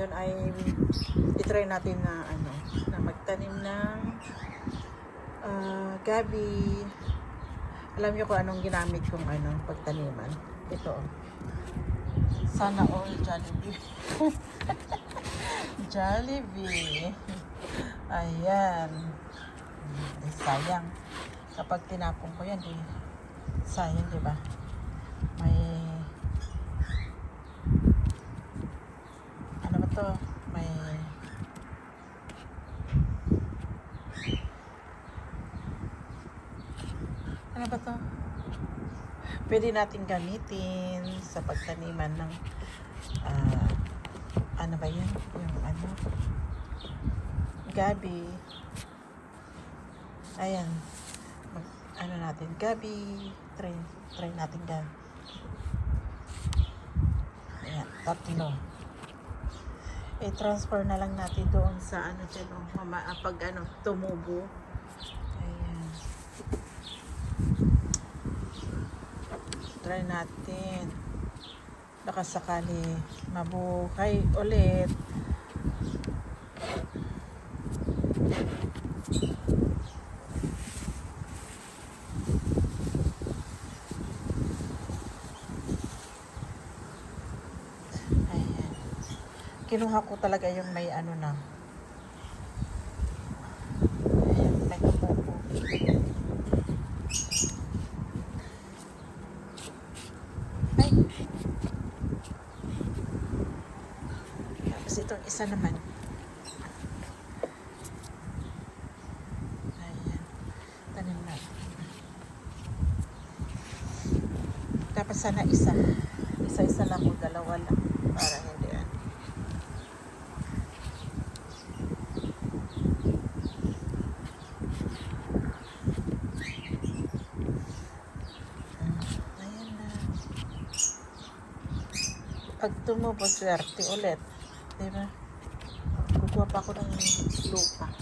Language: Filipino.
ngayon ay itry natin na na magtanim ng gabi. Alam niyo kung anong ginamit kong pagtaniman. Ito. Sana all Jollibee. Jollibee. Ayan. Sayang. Kapag tinapon ko yan, sayang, di ba? May ano ba to? May ano ba to? Pwede natin gamitin sa pagtaniman ng ano ba yan? Yung gabi. Ayan. Natin gabi. Try natin gabi. Ayan, 3. I-transfer na lang natin doon sa dyan, pag tumubo. Ayan. Try natin. Baka sakali mabuhay ulit. Kinuha ko talaga yung may na. Ayan, may kapopo. Ay! Tapos itong isa naman. Ayan. Tanim na. Tapos sana isa. Isa-isa lang o dalawa lang. Para hindi pag tumubo, swerte ulit. Diba? Kukuha pa ako ng lupa.